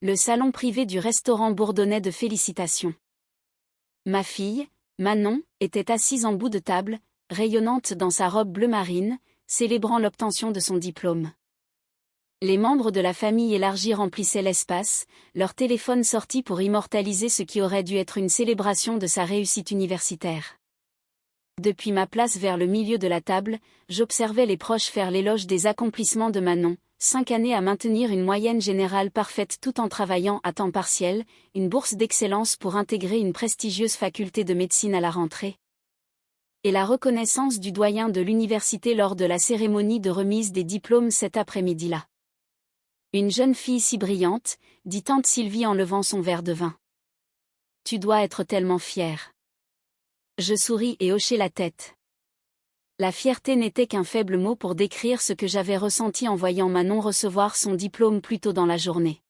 Le salon privé du restaurant bourdonnait de félicitations. Ma fille, Manon, était assise en bout de table, rayonnante dans sa robe bleu marine, célébrant l'obtention de son diplôme. Les membres de la famille élargie remplissaient l'espace, leur téléphone sorti pour immortaliser ce qui aurait dû être une célébration de sa réussite universitaire. Depuis ma place vers le milieu de la table, j'observais les proches faire l'éloge des accomplissements de Manon, 5 années à maintenir une moyenne générale parfaite tout en travaillant à temps partiel, une bourse d'excellence pour intégrer une prestigieuse faculté de médecine à la rentrée. Et la reconnaissance du doyen de l'université lors de la cérémonie de remise des diplômes cet après-midi-là. Une jeune fille si brillante, dit tante Sylvie en levant son verre de vin. Tu dois être tellement fière. Je souris et hochai la tête. La fierté n'était qu'un faible mot pour décrire ce que j'avais ressenti en voyant Manon recevoir son diplôme plus tôt dans la journée.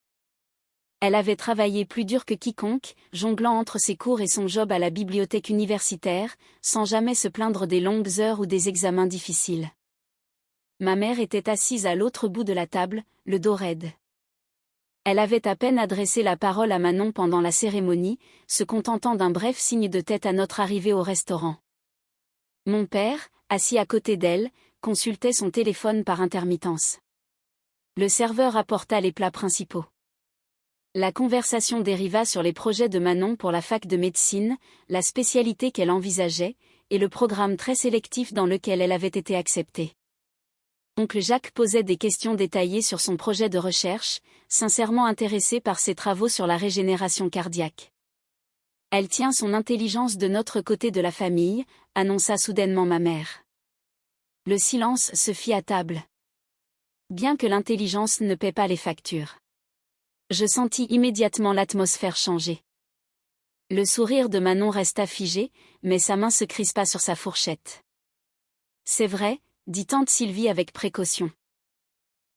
Elle avait travaillé plus dur que quiconque, jonglant entre ses cours et son job à la bibliothèque universitaire, sans jamais se plaindre des longues heures ou des examens difficiles. Ma mère était assise à l'autre bout de la table, le dos raide. Elle avait à peine adressé la parole à Manon pendant la cérémonie, se contentant d'un bref signe de tête à notre arrivée au restaurant. Mon père, assis à côté d'elle, consultait son téléphone par intermittence. Le serveur apporta les plats principaux. La conversation dériva sur les projets de Manon pour la fac de médecine, la spécialité qu'elle envisageait, et le programme très sélectif dans lequel elle avait été acceptée. Oncle Jacques posait des questions détaillées sur son projet de recherche, sincèrement intéressé par ses travaux sur la régénération cardiaque. Elle tient son intelligence de notre côté de la famille, annonça soudainement ma mère. Le silence se fit à table. Bien que l'intelligence ne paie pas les factures. Je sentis immédiatement l'atmosphère changer. Le sourire de Manon resta figé, mais sa main se crispa sur sa fourchette. C'est vrai, dit tante Sylvie avec précaution.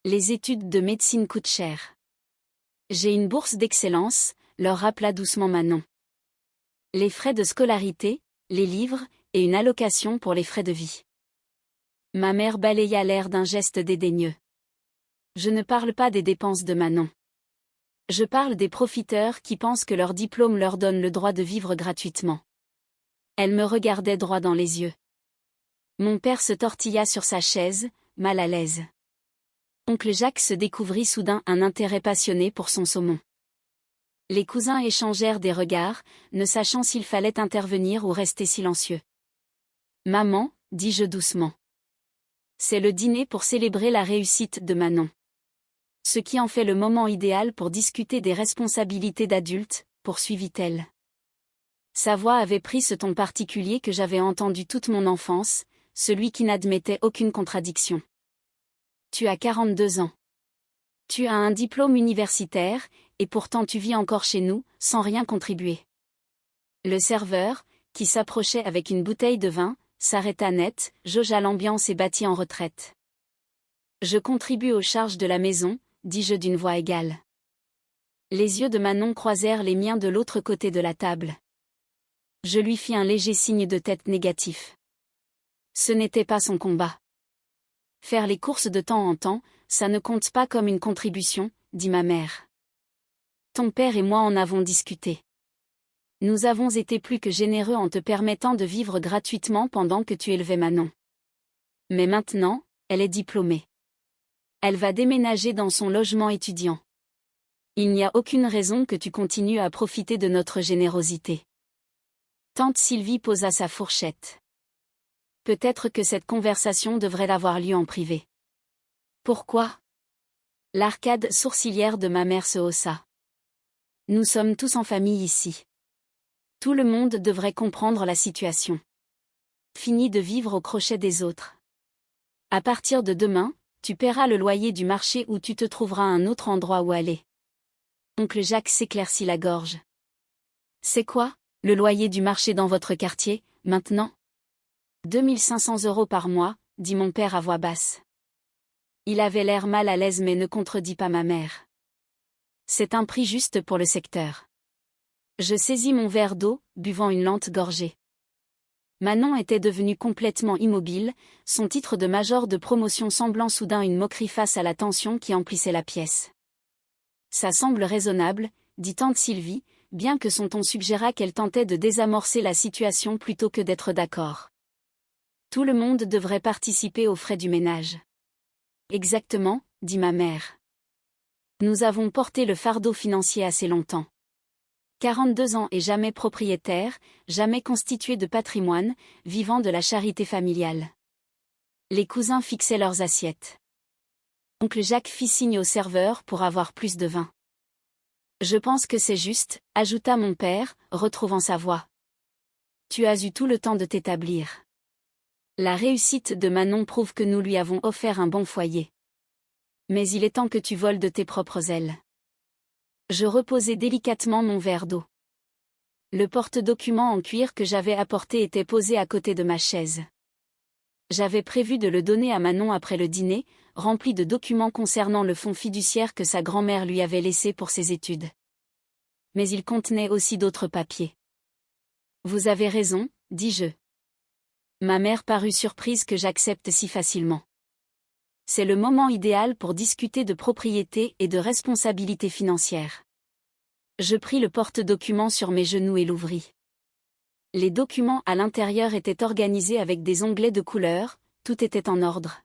Les études de médecine coûtent cher. J'ai une bourse d'excellence, leur rappela doucement Manon. Les frais de scolarité, les livres, et une allocation pour les frais de vie. Ma mère balaya l'air d'un geste dédaigneux. Je ne parle pas des dépenses de Manon. Je parle des profiteurs qui pensent que leur diplôme leur donne le droit de vivre gratuitement. Elle me regardait droit dans les yeux. Mon père se tortilla sur sa chaise, mal à l'aise. Oncle Jacques se découvrit soudain un intérêt passionné pour son saumon. Les cousins échangèrent des regards, ne sachant s'il fallait intervenir ou rester silencieux. Maman, dis-je doucement. C'est le dîner pour célébrer la réussite de Manon. Ce qui en fait le moment idéal pour discuter des responsabilités d'adulte, poursuivit-elle. Sa voix avait pris ce ton particulier que j'avais entendu toute mon enfance, celui qui n'admettait aucune contradiction. Tu as 42 ans. Tu as un diplôme universitaire, et pourtant tu vis encore chez nous, sans rien contribuer. Le serveur, qui s'approchait avec une bouteille de vin, s'arrêta net, jaugea l'ambiance et battit en retraite. Je contribue aux charges de la maison, dis-je d'une voix égale. Les yeux de Manon croisèrent les miens de l'autre côté de la table. Je lui fis un léger signe de tête négatif. Ce n'était pas son combat. Faire les courses de temps en temps, ça ne compte pas comme une contribution, dit ma mère. Ton père et moi en avons discuté. Nous avons été plus que généreux en te permettant de vivre gratuitement pendant que tu élevais Manon. Mais maintenant, elle est diplômée. Elle va déménager dans son logement étudiant. Il n'y a aucune raison que tu continues à profiter de notre générosité. Tante Sylvie posa sa fourchette. Peut-être que cette conversation devrait avoir lieu en privé. Pourquoi ? L'arcade sourcilière de ma mère se haussa. Nous sommes tous en famille ici. Tout le monde devrait comprendre la situation. Fini de vivre au crochet des autres. À partir de demain, tu paieras le loyer du marché ou tu te trouveras un autre endroit où aller. Oncle Jacques s'éclaircit la gorge. C'est quoi, le loyer du marché dans votre quartier, maintenant ? 2500 € par mois, dit mon père à voix basse. Il avait l'air mal à l'aise mais ne contredit pas ma mère. C'est un prix juste pour le secteur. Je saisis mon verre d'eau, buvant une lente gorgée. Manon était devenue complètement immobile, son titre de major de promotion semblant soudain une moquerie face à la tension qui emplissait la pièce. Ça semble raisonnable, dit tante Sylvie, bien que son ton suggéra qu'elle tentait de désamorcer la situation plutôt que d'être d'accord. Tout le monde devrait participer aux frais du ménage. Exactement, dit ma mère. Nous avons porté le fardeau financier assez longtemps. 42 ans et jamais propriétaire, jamais constitué de patrimoine, vivant de la charité familiale. Les cousins fixaient leurs assiettes. Oncle Jacques fit signe au serveur pour avoir plus de vin. Je pense que c'est juste, ajouta mon père, retrouvant sa voix. Tu as eu tout le temps de t'établir. La réussite de Manon prouve que nous lui avons offert un bon foyer. Mais il est temps que tu voles de tes propres ailes. Je reposai délicatement mon verre d'eau. Le porte-document en cuir que j'avais apporté était posé à côté de ma chaise. J'avais prévu de le donner à Manon après le dîner, rempli de documents concernant le fonds fiduciaire que sa grand-mère lui avait laissé pour ses études. Mais il contenait aussi d'autres papiers. Vous avez raison, dis-je. Ma mère parut surprise que j'accepte si facilement. C'est le moment idéal pour discuter de propriété et de responsabilité financière. Je pris le porte-document sur mes genoux et l'ouvris. Les documents à l'intérieur étaient organisés avec des onglets de couleur, tout était en ordre.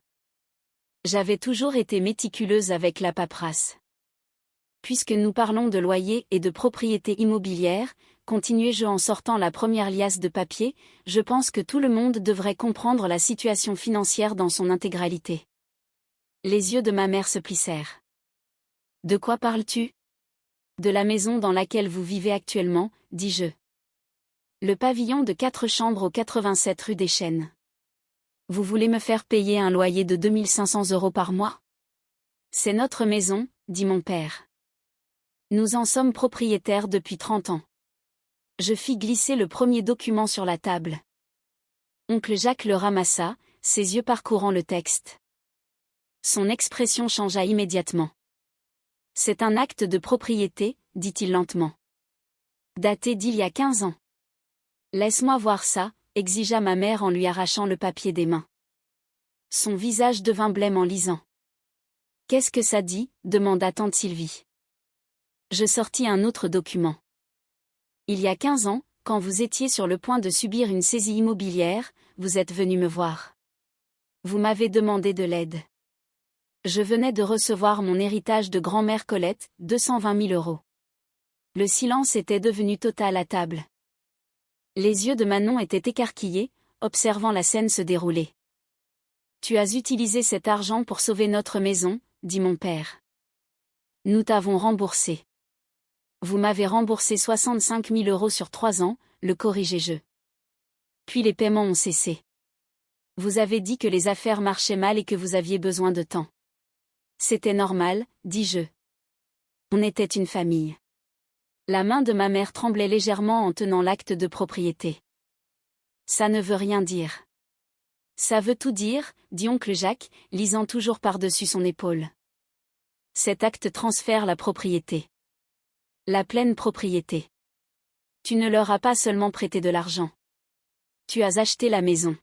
J'avais toujours été méticuleuse avec la paperasse. Puisque nous parlons de loyer et de propriété immobilière, continuai-je en sortant la première liasse de papier, je pense que tout le monde devrait comprendre la situation financière dans son intégralité. Les yeux de ma mère se plissèrent. De quoi parles-tu ? De la maison dans laquelle vous vivez actuellement, dis-je. Le pavillon de 4 chambres au 87 rue des Chênes. Vous voulez me faire payer un loyer de 2500 € par mois ? C'est notre maison, dit mon père. Nous en sommes propriétaires depuis 30 ans. Je fis glisser le premier document sur la table. Oncle Jacques le ramassa, ses yeux parcourant le texte. Son expression changea immédiatement. C'est un acte de propriété, dit-il lentement. Daté d'il y a 15 ans. Laisse-moi voir ça, exigea ma mère en lui arrachant le papier des mains. Son visage devint blême en lisant. Qu'est-ce que ça dit ? Demanda tante Sylvie. Je sortis un autre document. Il y a 15 ans, quand vous étiez sur le point de subir une saisie immobilière, vous êtes venu me voir. Vous m'avez demandé de l'aide. Je venais de recevoir mon héritage de grand-mère Colette, 220 000 €. Le silence était devenu total à table. Les yeux de Manon étaient écarquillés, observant la scène se dérouler. Tu as utilisé cet argent pour sauver notre maison, dit mon père. Nous t'avons remboursé. Vous m'avez remboursé 65 000 € sur 3 ans, le corrigeai-je. Puis les paiements ont cessé. Vous avez dit que les affaires marchaient mal et que vous aviez besoin de temps. C'était normal, dis-je. On était une famille. La main de ma mère tremblait légèrement en tenant l'acte de propriété. Ça ne veut rien dire. Ça veut tout dire, dit oncle Jacques, lisant toujours par-dessus son épaule. Cet acte transfère la propriété. La pleine propriété. Tu ne leur as pas seulement prêté de l'argent. Tu as acheté la maison.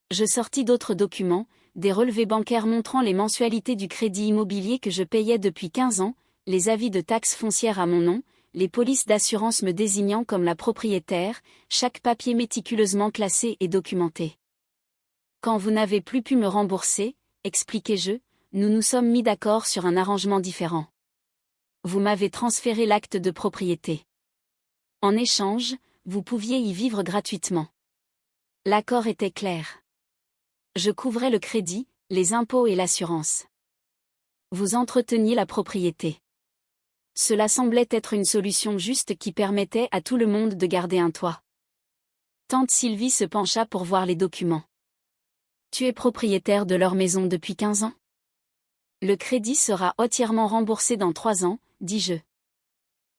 Je sortis d'autres documents, des relevés bancaires montrant les mensualités du crédit immobilier que je payais depuis 15 ans, les avis de taxes foncières à mon nom, les polices d'assurance me désignant comme la propriétaire, chaque papier méticuleusement classé et documenté. Quand vous n'avez plus pu me rembourser, expliquai-je, nous nous sommes mis d'accord sur un arrangement différent. Vous m'avez transféré l'acte de propriété. En échange, vous pouviez y vivre gratuitement. L'accord était clair. Je couvrais le crédit, les impôts et l'assurance. Vous entreteniez la propriété. Cela semblait être une solution juste qui permettait à tout le monde de garder un toit. Tante Sylvie se pencha pour voir les documents. Tu es propriétaire de leur maison depuis 15 ans ? Le crédit sera entièrement remboursé dans 3 ans, dis-je.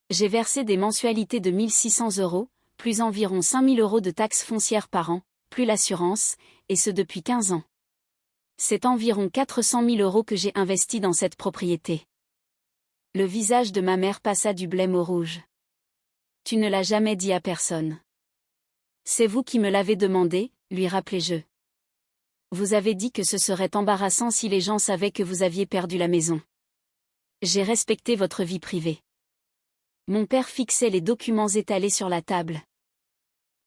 J'ai versé des mensualités de 1 600 €, plus environ 5 000 € de taxes foncières par an, plus l'assurance, et ce depuis 15 ans. C'est environ 400 000 € que j'ai investi dans cette propriété. Le visage de ma mère passa du blême au rouge. Tu ne l'as jamais dit à personne. C'est vous qui me l'avez demandé, lui rappelai-je. Vous avez dit que ce serait embarrassant si les gens savaient que vous aviez perdu la maison. J'ai respecté votre vie privée. Mon père fixait les documents étalés sur la table.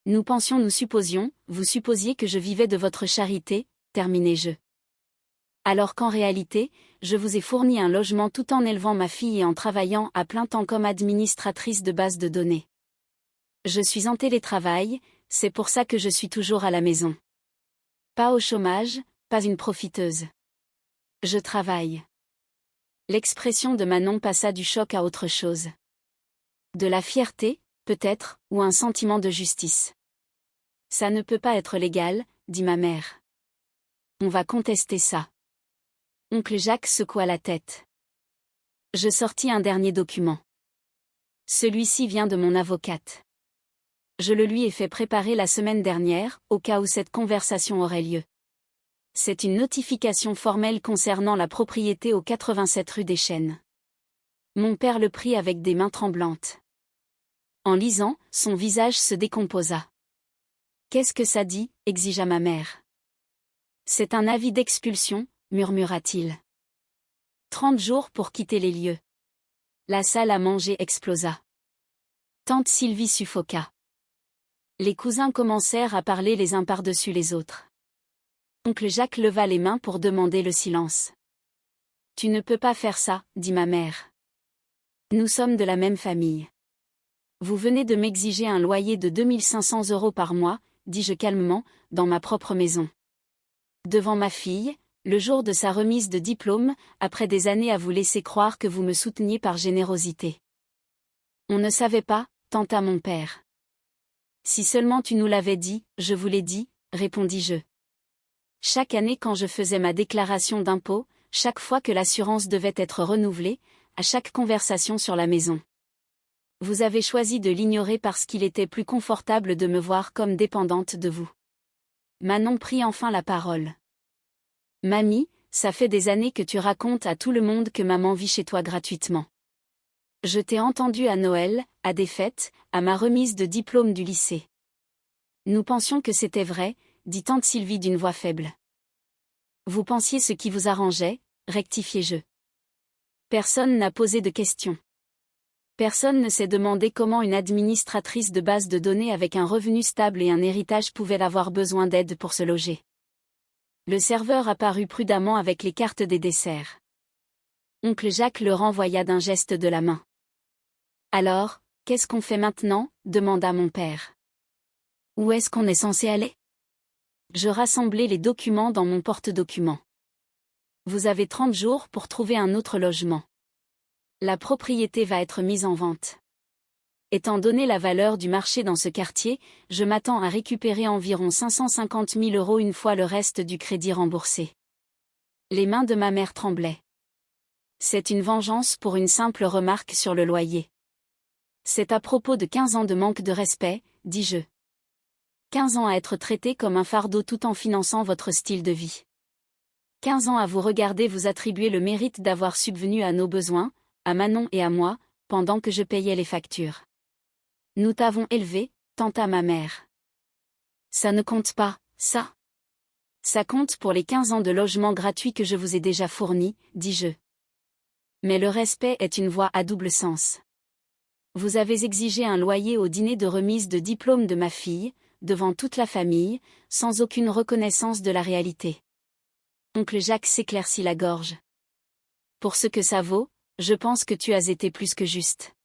Nous supposions, vous supposiez que je vivais de votre charité, terminai-je. Alors qu'en réalité, je vous ai fourni un logement tout en élevant ma fille et en travaillant à plein temps comme administratrice de base de données. Je suis en télétravail, c'est pour ça que je suis toujours à la maison. Pas au chômage, pas une profiteuse. Je travaille. L'expression de Manon passa du choc à autre chose. De la fierté, peut-être, ou un sentiment de justice. Ça ne peut pas être légal, dit ma mère. On va contester ça. Oncle Jacques secoua la tête. Je sortis un dernier document. Celui-ci vient de mon avocate. Je le lui ai fait préparer la semaine dernière, au cas où cette conversation aurait lieu. C'est une notification formelle concernant la propriété au 87 rue des Chênes. Mon père le prit avec des mains tremblantes. En lisant, son visage se décomposa. « Qu'est-ce que ça dit » exigea ma mère. « C'est un avis d'expulsion » murmura-t-il. 30 jours pour quitter les lieux. La salle à manger explosa. Tante Sylvie suffoqua. Les cousins commencèrent à parler les uns par-dessus les autres. Oncle Jacques leva les mains pour demander le silence. « Tu ne peux pas faire ça, dit ma mère. Nous sommes de la même famille. Vous venez de m'exiger un loyer de 2500 € par mois, dis-je calmement, dans ma propre maison. Devant ma fille, le jour de sa remise de diplôme, après des années à vous laisser croire que vous me souteniez par générosité. On ne savait pas, tenta mon père. Si seulement tu nous l'avais dit, je vous l'ai dit, répondis-je. Chaque année quand je faisais ma déclaration d'impôt, chaque fois que l'assurance devait être renouvelée, à chaque conversation sur la maison. Vous avez choisi de l'ignorer parce qu'il était plus confortable de me voir comme dépendante de vous. Manon prit enfin la parole. Mamie, ça fait des années que tu racontes à tout le monde que maman vit chez toi gratuitement. Je t'ai entendu à Noël, à des fêtes, à ma remise de diplôme du lycée. Nous pensions que c'était vrai, dit tante Sylvie d'une voix faible. Vous pensiez ce qui vous arrangeait, rectifiai-je. Personne n'a posé de questions. Personne ne s'est demandé comment une administratrice de base de données avec un revenu stable et un héritage pouvait avoir besoin d'aide pour se loger. Le serveur apparut prudemment avec les cartes des desserts. Oncle Jacques le renvoya d'un geste de la main. Alors, qu'est-ce qu'on fait maintenant ? Demanda mon père. Où est-ce qu'on est censé aller ? Je rassemblai les documents dans mon porte-documents. Vous avez 30 jours pour trouver un autre logement. La propriété va être mise en vente. Étant donné la valeur du marché dans ce quartier, je m'attends à récupérer environ 550 000 € une fois le reste du crédit remboursé. Les mains de ma mère tremblaient. C'est une vengeance pour une simple remarque sur le loyer. C'est à propos de 15 ans de manque de respect, dis-je. 15 ans à être traité comme un fardeau tout en finançant votre style de vie. 15 ans à vous regarder vous attribuer le mérite d'avoir subvenu à nos besoins, à Manon et à moi, pendant que je payais les factures. Nous t'avons élevé, tenta ma mère. Ça ne compte pas, ça. Ça compte pour les 15 ans de logement gratuit que je vous ai déjà fournis, dis-je. Mais le respect est une voie à double sens. Vous avez exigé un loyer au dîner de remise de diplôme de ma fille, devant toute la famille, sans aucune reconnaissance de la réalité. Oncle Jacques s'éclaircit la gorge. Pour ce que ça vaut, je pense que tu as été plus que juste.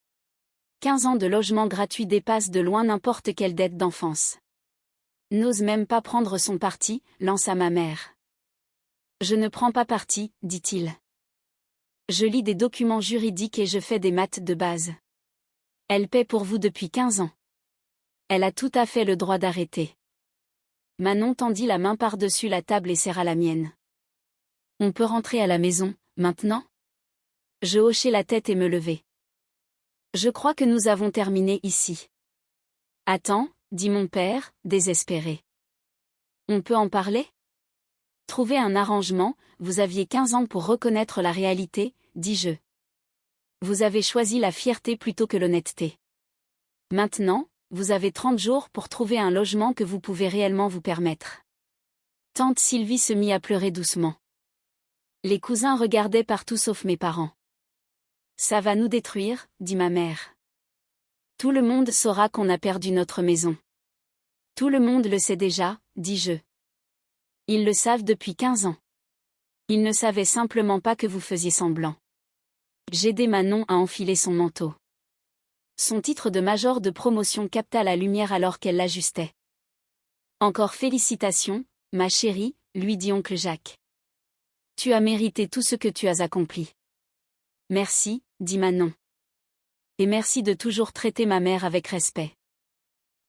15 ans de logement gratuit dépassent de loin n'importe quelle dette d'enfance. N'ose même pas prendre son parti, lança ma mère. Je ne prends pas parti, dit-il. Je lis des documents juridiques et je fais des maths de base. Elle paie pour vous depuis 15 ans. Elle a tout à fait le droit d'arrêter. Manon tendit la main par-dessus la table et serra la mienne. On peut rentrer à la maison, maintenant ? Je hochai la tête et me levai. Je crois que nous avons terminé ici. Attends, dit mon père, désespéré. On peut en parler ? Trouver un arrangement, vous aviez 15 ans pour reconnaître la réalité, dis-je. Vous avez choisi la fierté plutôt que l'honnêteté. Maintenant, vous avez 30 jours pour trouver un logement que vous pouvez réellement vous permettre. Tante Sylvie se mit à pleurer doucement. Les cousins regardaient partout sauf mes parents. Ça va nous détruire, dit ma mère. Tout le monde saura qu'on a perdu notre maison. Tout le monde le sait déjà, dis-je. Ils le savent depuis 15 ans. Ils ne savaient simplement pas que vous faisiez semblant. J'aidai Manon à enfiler son manteau. Son titre de major de promotion capta la lumière alors qu'elle l'ajustait. Encore félicitations, ma chérie, lui dit oncle Jacques. Tu as mérité tout ce que tu as accompli. Merci, dit Manon. Et merci de toujours traiter ma mère avec respect.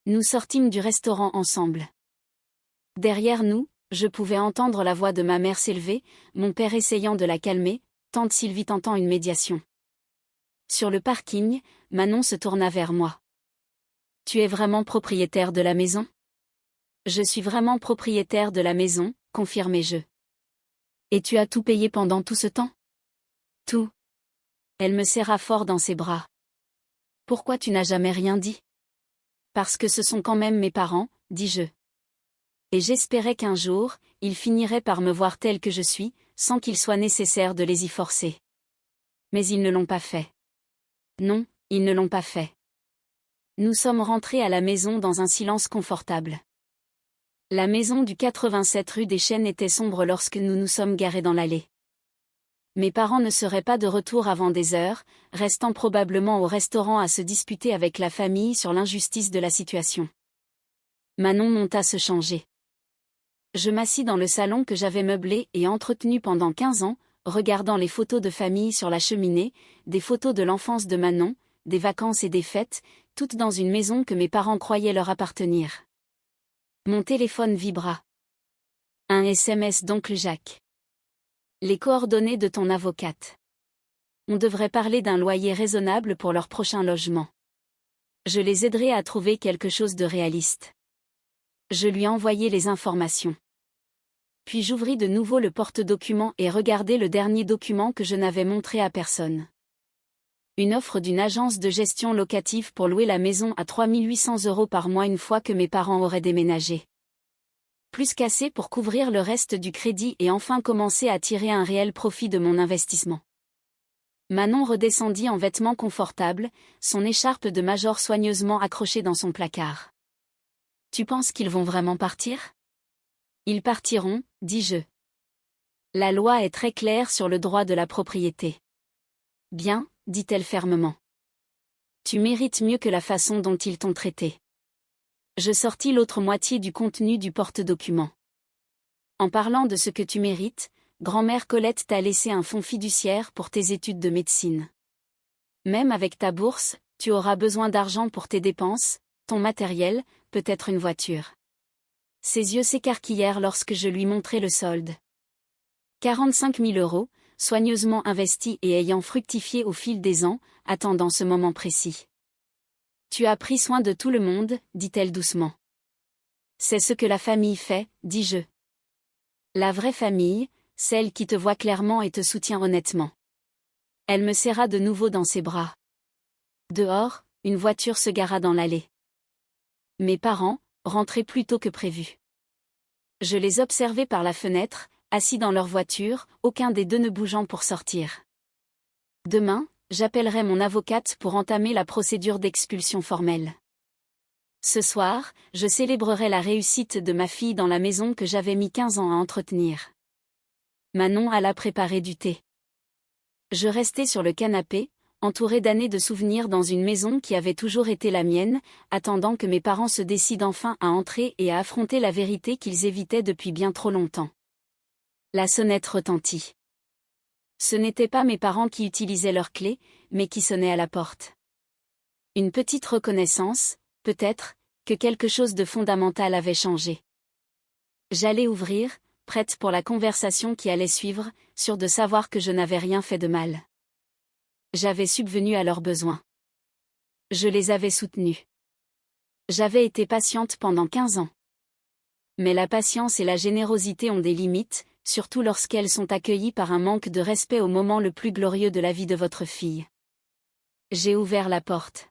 Nous sortîmes du restaurant ensemble. Derrière nous, je pouvais entendre la voix de ma mère s'élever, mon père essayant de la calmer, tante Sylvie tentant une médiation. Sur le parking, Manon se tourna vers moi. Tu es vraiment propriétaire de la maison ? Je suis vraiment propriétaire de la maison, confirmai-je. Et tu as tout payé pendant tout ce temps ? Tout. Elle me serra fort dans ses bras. Pourquoi tu n'as jamais rien dit ? Parce que ce sont quand même mes parents, dis-je. Et j'espérais qu'un jour, ils finiraient par me voir telle que je suis, sans qu'il soit nécessaire de les y forcer. Mais ils ne l'ont pas fait. Non, ils ne l'ont pas fait. Nous sommes rentrés à la maison dans un silence confortable. La maison du 87 rue des Chênes était sombre lorsque nous nous sommes garés dans l'allée. Mes parents ne seraient pas de retour avant des heures, restant probablement au restaurant à se disputer avec la famille sur l'injustice de la situation. Manon monta se changer. Je m'assis dans le salon que j'avais meublé et entretenu pendant 15 ans, regardant les photos de famille sur la cheminée, des photos de l'enfance de Manon, des vacances et des fêtes, toutes dans une maison que mes parents croyaient leur appartenir. Mon téléphone vibra. Un SMS d'oncle Jacques. Les coordonnées de ton avocate. On devrait parler d'un loyer raisonnable pour leur prochain logement. Je les aiderai à trouver quelque chose de réaliste. Je lui envoyai les informations. Puis j'ouvris de nouveau le porte-documents et regardai le dernier document que je n'avais montré à personne. Une offre d'une agence de gestion locative pour louer la maison à 3 800 € par mois une fois que mes parents auraient déménagé. Plus qu'assez pour couvrir le reste du crédit et enfin commencer à tirer un réel profit de mon investissement. Manon redescendit en vêtements confortables, son écharpe de major soigneusement accrochée dans son placard. Tu penses qu'ils vont vraiment partir ? Ils partiront, dis-je. La loi est très claire sur le droit de la propriété. Bien, dit-elle fermement. Tu mérites mieux que la façon dont ils t'ont traité. Je sortis l'autre moitié du contenu du porte-document. En parlant de ce que tu mérites, grand-mère Colette t'a laissé un fonds fiduciaire pour tes études de médecine. Même avec ta bourse, tu auras besoin d'argent pour tes dépenses, ton matériel, peut-être une voiture. Ses yeux s'écarquillèrent lorsque je lui montrai le solde. 45 000 €, soigneusement investis et ayant fructifié au fil des ans, attendant ce moment précis. Tu as pris soin de tout le monde, dit-elle doucement. C'est ce que la famille fait, dis-je. La vraie famille, celle qui te voit clairement et te soutient honnêtement. Elle me serra de nouveau dans ses bras. Dehors, une voiture se gara dans l'allée. Mes parents, rentraient plus tôt que prévu. Je les observai par la fenêtre, assis dans leur voiture, aucun des deux ne bougeant pour sortir. Demain, j'appellerai mon avocate pour entamer la procédure d'expulsion formelle. Ce soir, je célébrerai la réussite de ma fille dans la maison que j'avais mis 15 ans à entretenir. Manon alla préparer du thé. Je restai sur le canapé, entouré d'années de souvenirs dans une maison qui avait toujours été la mienne, attendant que mes parents se décident enfin à entrer et à affronter la vérité qu'ils évitaient depuis bien trop longtemps. La sonnette retentit. Ce n'étaient pas mes parents qui utilisaient leur clé, mais qui sonnaient à la porte. Une petite reconnaissance, peut-être, que quelque chose de fondamental avait changé. J'allais ouvrir, prête pour la conversation qui allait suivre, sûre de savoir que je n'avais rien fait de mal. J'avais subvenu à leurs besoins. Je les avais soutenus. J'avais été patiente pendant 15 ans. Mais la patience et la générosité ont des limites, surtout lorsqu'elles sont accueillies par un manque de respect au moment le plus glorieux de la vie de votre fille. J'ai ouvert la porte.